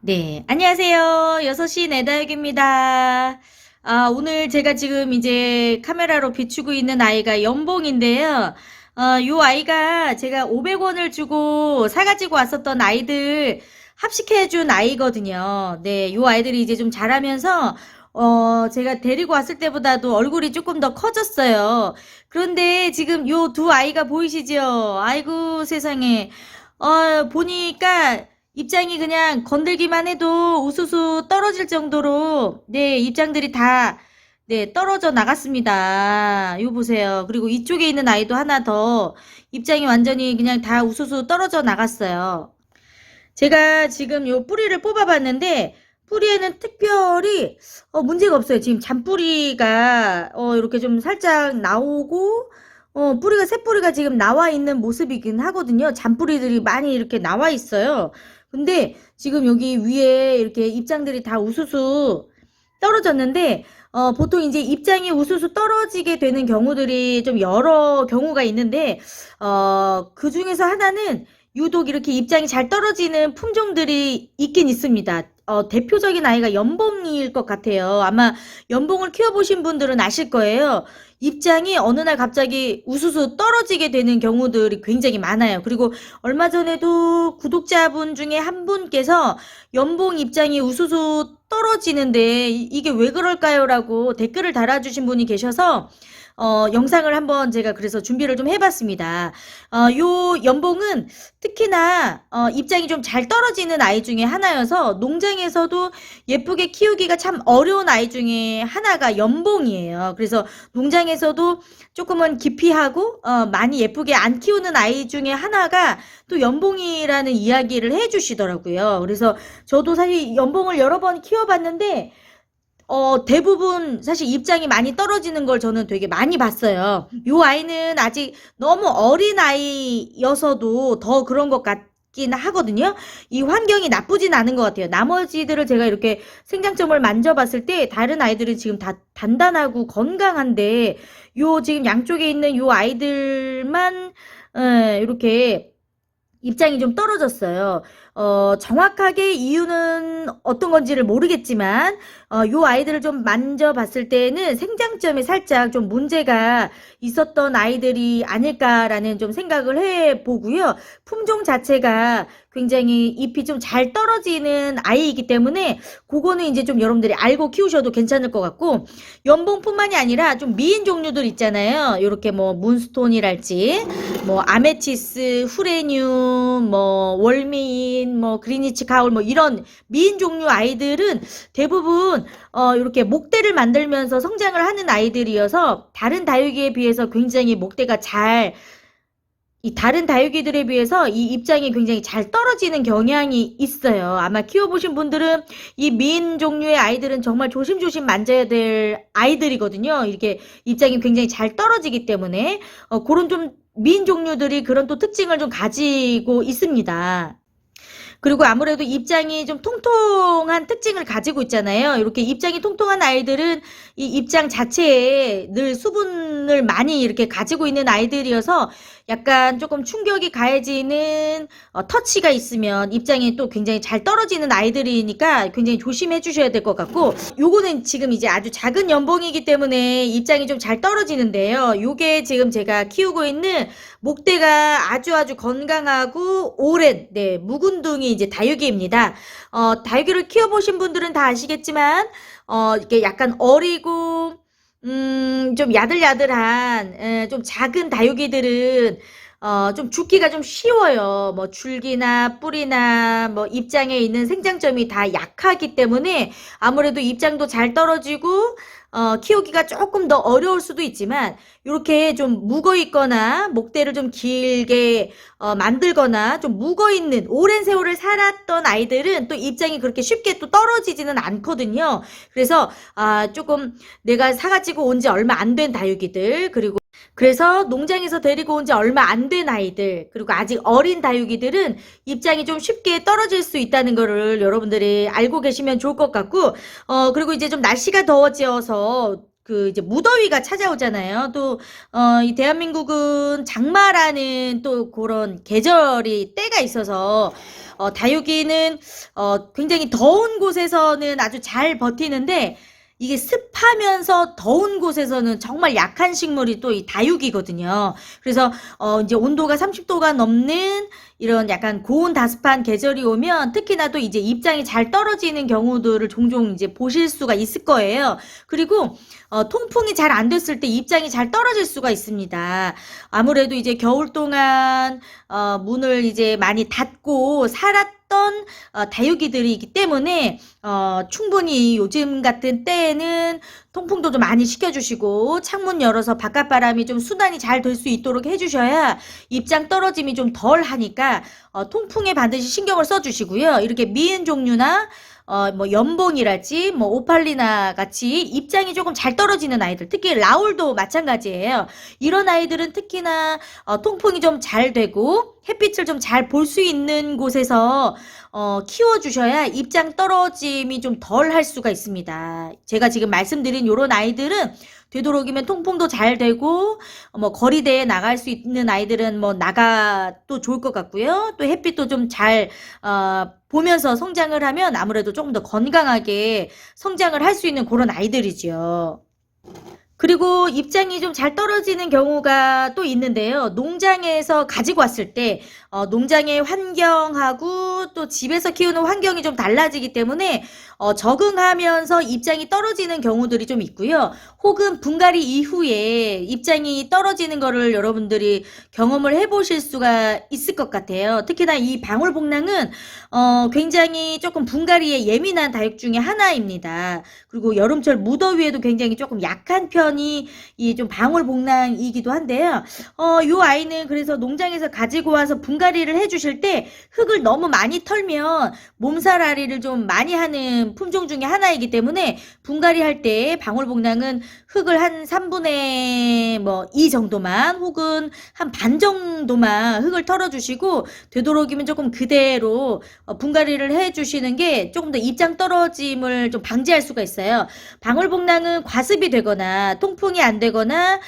네, 안녕하세요. 6시 내다육입니다. 오늘 제가 지금 이제 카메라로 비추고 있는 아이가 연봉인데요. 요 아이가 제가 500원을 주고 사가지고 왔었던 아이들 합식해준 아이거든요. 네, 요 아이들이 이제 좀 자라면서, 제가 데리고 왔을 때보다도 얼굴이 조금 더 커졌어요. 그런데 지금 요 두 아이가 보이시죠? 아이고, 세상에. 보니까 입장이 그냥 건들기만 해도 우수수 떨어질 정도로, 네, 입장들이 다, 네, 떨어져 나갔습니다. 이거 보세요. 그리고 이쪽에 있는 아이도 하나 더 입장이 완전히 그냥 다 우수수 떨어져 나갔어요. 제가 지금 요 뿌리를 뽑아봤는데, 뿌리에는 특별히, 문제가 없어요. 지금 잔뿌리가, 이렇게 좀 살짝 나오고, 뿌리가, 새뿌리가 지금 나와 있는 모습이긴 하거든요. 잔뿌리들이 많이 이렇게 나와 있어요. 근데 지금 여기 위에 이렇게 입장들이 다 우수수 떨어졌는데, 보통 이제 입장이 우수수 떨어지게 되는 경우들이 좀 여러 경우가 있는데, 그 중에서 하나는 유독 이렇게 입장이 잘 떨어지는 품종들이 있긴 있습니다. 대표적인 아이가 연봉일 것 같아요. 아마 연봉을 키워보신 분들은 아실 거예요. 입장이 어느 날 갑자기 우수수 떨어지게 되는 경우들이 굉장히 많아요. 그리고 얼마 전에도 구독자분 중에 한 분께서 연봉 입장이 우수수 떨어지는데 이게 왜 그럴까요? 라고 댓글을 달아주신 분이 계셔서 영상을 한번 제가 그래서 준비를 좀 해봤습니다. 요 연봉은 특히나 입장이 좀 잘 떨어지는 아이 중에 하나여서 농장에서도 예쁘게 키우기가 참 어려운 아이 중에 하나가 연봉이에요. 그래서 농장에서도 조금은 기피하고 많이 예쁘게 안 키우는 아이 중에 하나가 또 연봉이라는 이야기를 해주시더라고요. 그래서 저도 사실 연봉을 여러 번 키워봤는데 대부분 사실 입장이 많이 떨어지는 걸 저는 되게 많이 봤어요. 요 아이는 아직 너무 어린 아이여서도 더 그런 것 같긴 하거든요. 이 환경이 나쁘진 않은 것 같아요. 나머지들을 제가 이렇게 생장점을 만져봤을 때 다른 아이들은 지금 다 단단하고 건강한데 요 지금 양쪽에 있는 요 아이들만 이렇게 입장이 좀 떨어졌어요. 정확하게 이유는 어떤 건지를 모르겠지만, 요 아이들을 좀 만져봤을 때는 생장점에 살짝 좀 문제가 있었던 아이들이 아닐까라는 좀 생각을 해보고요. 품종 자체가 굉장히 잎이 좀 잘 떨어지는 아이이기 때문에, 그거는 이제 좀 여러분들이 알고 키우셔도 괜찮을 것 같고, 연봉뿐만이 아니라 좀 미인 종류들 있잖아요. 요렇게 뭐, 문스톤이랄지, 뭐 아메치스, 후레늄, 뭐 월미인, 뭐 그리니치 가울 뭐 이런 미인 종류 아이들은 대부분 이렇게 목대를 만들면서 성장을 하는 아이들이어서 다른 다육이에 비해서 굉장히 목대가 잘 이 다른 다육이들에 비해서 이 입장이 굉장히 잘 떨어지는 경향이 있어요. 아마 키워보신 분들은 이 미인 종류의 아이들은 정말 조심조심 만져야 될 아이들이거든요. 이렇게 입장이 굉장히 잘 떨어지기 때문에 그런 좀 미인 종류들이 그런 또 특징을 좀 가지고 있습니다. 그리고 아무래도 입장이 좀 통통한 특징을 가지고 있잖아요. 이렇게 입장이 통통한 아이들은 이 입장 자체에 늘 수분을 많이 이렇게 가지고 있는 아이들이어서 약간 조금 충격이 가해지는 터치가 있으면 입장이 또 굉장히 잘 떨어지는 아이들이니까 굉장히 조심해 주셔야 될 것 같고, 요거는 지금 이제 아주 작은 연봉이기 때문에 입장이 좀 잘 떨어지는데요. 요게 지금 제가 키우고 있는 목대가 아주 건강하고 오랜, 네, 묵은둥이 이제 다육이입니다. 다육이를 키워보신 분들은 다 아시겠지만, 이렇게 약간 어리고, 좀 야들야들한, 좀 작은 다육이들은, 좀 죽기가 좀 쉬워요. 뭐, 줄기나 뿌리나, 뭐, 입장에 있는 생장점이 다 약하기 때문에 아무래도 입장도 잘 떨어지고, 키우기가 조금 더 어려울 수도 있지만, 이렇게 좀 묵어 있거나, 목대를 좀 길게, 만들거나, 좀 묵어 있는, 오랜 세월을 살았던 아이들은 또 입장이 그렇게 쉽게 또 떨어지지는 않거든요. 그래서, 조금 내가 사가지고 온 지 얼마 안 된 다육이들, 그리고 그래서 농장에서 데리고 온 지 얼마 안 된 아이들, 그리고 아직 어린 다육이들은 입장이 좀 쉽게 떨어질 수 있다는 거를 여러분들이 알고 계시면 좋을 것 같고, 그리고 이제 좀 날씨가 더워져서 그 이제 무더위가 찾아오잖아요. 또, 이 대한민국은 장마라는 또 그런 계절이 때가 있어서, 다육이는 굉장히 더운 곳에서는 아주 잘 버티는데 이게 습하면서 더운 곳에서는 정말 약한 식물이 또 이 다육이거든요. 그래서 이제 온도가 30도가 넘는 이런 약간 고온다습한 계절이 오면 특히나 또 이제 입장이 잘 떨어지는 경우들을 종종 이제 보실 수가 있을 거예요. 그리고 통풍이 잘 안 됐을 때 입장이 잘 떨어질 수가 있습니다. 아무래도 이제 겨울 동안 문을 이제 많이 닫고 살았던 다육이들이기 때문에 충분히 요즘 같은 때에는 통풍도 좀 많이 시켜주시고 창문 열어서 바깥바람이 좀 순환이 잘 될 수 있도록 해주셔야 입장 떨어짐이 좀 덜 하니까 통풍에 반드시 신경을 써주시고요. 이렇게 미은 종류나 뭐 연봉이랄지 뭐 오팔리나 같이 입장이 조금 잘 떨어지는 아이들, 특히 라울도 마찬가지예요. 이런 아이들은 특히나 통풍이 좀 잘 되고 햇빛을 좀 잘 볼 수 있는 곳에서 키워주셔야 입장 떨어짐이 좀 덜 할 수가 있습니다. 제가 지금 말씀드린 요런 아이들은 되도록이면 통풍도 잘 되고 뭐 거리대에 나갈 수 있는 아이들은 뭐 나가도 좋을 것 같고요. 또 햇빛도 좀 잘 보면서 성장을 하면 아무래도 조금 더 건강하게 성장을 할 수 있는 그런 아이들이죠. 그리고 입장이 좀 잘 떨어지는 경우가 또 있는데요. 농장에서 가지고 왔을 때 농장의 환경하고 또 집에서 키우는 환경이 좀 달라지기 때문에 적응하면서 입장이 떨어지는 경우들이 좀 있고요. 혹은 분갈이 이후에 입장이 떨어지는 거를 여러분들이 경험을 해보실 수가 있을 것 같아요. 특히나 이 방울복랑은 굉장히 조금 분갈이에 예민한 다육 중에 하나입니다. 그리고 여름철 무더위에도 굉장히 조금 약한 편이 이 좀 방울복랑이기도 한데요. 요 아이는 그래서 농장에서 가지고 와서 분갈이를 해주실 때 흙을 너무 많이 털면 몸살앓이를 좀 많이 하는 품종 중에 하나이기 때문에 분갈이 할 때 방울복랑은 흙을 한 3분의 뭐 2 정도만 혹은 한 반 정도만 흙을 털어주시고 되도록이면 조금 그대로 분갈이를 해주시는 게 조금 더 입장 떨어짐을 좀 방지할 수가 있어요. 방울복랑은 과습이 되거나 통풍이 안 되거나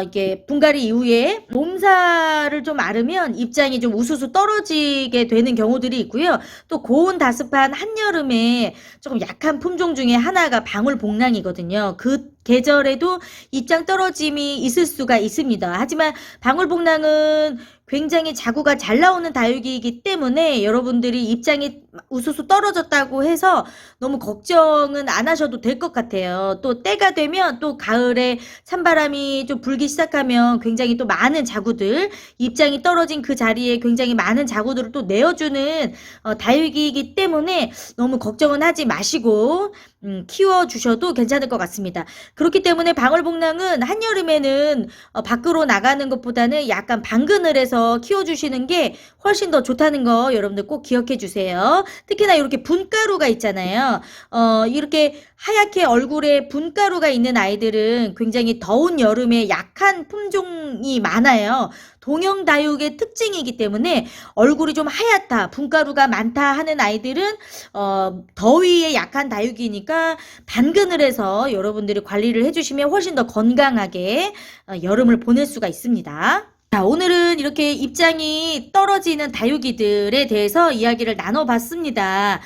이게 분갈이 이후에 몸살을 좀 앓으면 입장이 좀 우수수 떨어지게 되는 경우들이 있고요. 또 고온 다습한 한여름에 조금 약한 품종 중에 하나가 방울복랑이거든요. 그 계절에도 입장 떨어짐이 있을 수가 있습니다. 하지만 방울복랑은 굉장히 자구가 잘 나오는 다육이기 때문에 여러분들이 입장이 우수수 떨어졌다고 해서 너무 걱정은 안 하셔도 될 것 같아요. 또 때가 되면 또 가을에 찬바람이 좀 불기 시작하면 굉장히 또 많은 자구들, 입장이 떨어진 그 자리에 굉장히 많은 자구들을 또 내어주는 다육이기 때문에 너무 걱정은 하지 마시고 키워주셔도 괜찮을 것 같습니다. 그렇기 때문에 방울복랑은 한여름에는 밖으로 나가는 것보다는 약간 방그늘에서 키워주시는 게 훨씬 더 좋다는 거 여러분들 꼭 기억해 주세요. 특히나 이렇게 분가루가 있잖아요. 이렇게 하얗게 얼굴에 분가루가 있는 아이들은 굉장히 더운 여름에 약한 품종이 많아요. 동형 다육의 특징이기 때문에 얼굴이 좀 하얗다, 분가루가 많다 하는 아이들은 더위에 약한 다육이니까 반그늘에서 여러분들이 관리를 해주시면 훨씬 더 건강하게 여름을 보낼 수가 있습니다. 자, 오늘은 이렇게 입장이 떨어지는 다육이들에 대해서 이야기를 나눠봤습니다.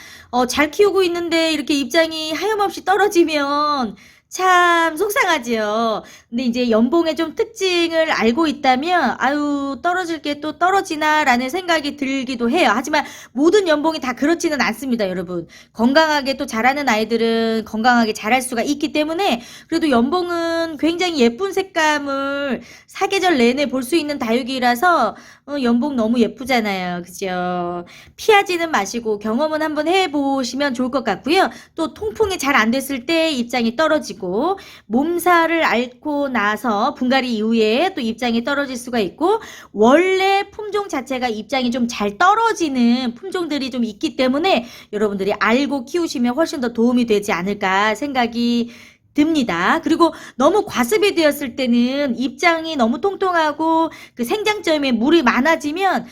잘 키우고 있는데 이렇게 입장이 하염없이 떨어지면 참 속상하지요. 근데 이제 연봉의 좀 특징을 알고 있다면 아유 떨어질 게 또 떨어지나 라는 생각이 들기도 해요. 하지만 모든 연봉이 다 그렇지는 않습니다, 여러분. 건강하게 또 자라는 아이들은 건강하게 자랄 수가 있기 때문에 그래도 연봉은 굉장히 예쁜 색감을 사계절 내내 볼 수 있는 다육이라서 연봉 너무 예쁘잖아요. 그죠? 피하지는 마시고 경험은 한번 해보시면 좋을 것 같고요. 또 통풍이 잘 안 됐을 때 입장이 떨어지고 몸살을 앓고 나서 분갈이 이후에 또 입장이 떨어질 수가 있고 원래 품종 자체가 입장이 좀 잘 떨어지는 품종들이 좀 있기 때문에 여러분들이 알고 키우시면 훨씬 더 도움이 되지 않을까 생각이 듭니다. 그리고 너무 과습이 되었을 때는 입장이 너무 통통하고 그 생장점에 물이 많아지면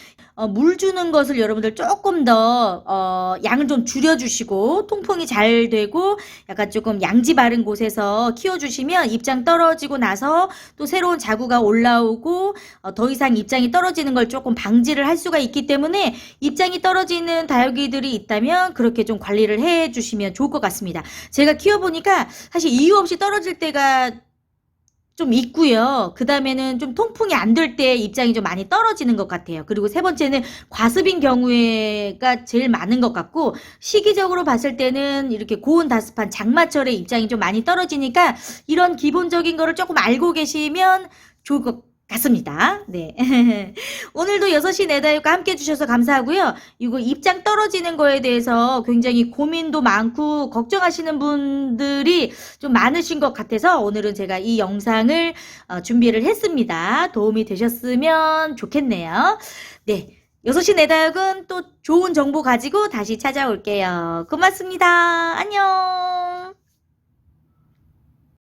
물 주는 것을 여러분들 조금 더 양을 좀 줄여주시고 통풍이 잘 되고 약간 조금 양지 바른 곳에서 키워주시면 입장 떨어지고 나서 또 새로운 자구가 올라오고 더 이상 입장이 떨어지는 걸 조금 방지를 할 수가 있기 때문에 입장이 떨어지는 다육이들이 있다면 그렇게 좀 관리를 해주시면 좋을 것 같습니다. 제가 키워보니까 사실 이유 없이 떨어질 때가 좀 있고요. 그 다음에는 좀 통풍이 안 될 때 입장이 좀 많이 떨어지는 것 같아요. 그리고 세 번째는 과습인 경우가 제일 많은 것 같고, 시기적으로 봤을 때는 이렇게 고온 다습한 장마철에 입장이 좀 많이 떨어지니까 이런 기본적인 거를 조금 알고 계시면 좋을 것 같습니다. 네. 오늘도 6시 내다육과 함께 해주셔서 감사하고요. 이거 입장 떨어지는 거에 대해서 굉장히 고민도 많고 걱정하시는 분들이 좀 많으신 것 같아서 오늘은 제가 이 영상을 준비를 했습니다. 도움이 되셨으면 좋겠네요. 네. 6시 내다육은 또 좋은 정보 가지고 다시 찾아올게요. 고맙습니다. 안녕.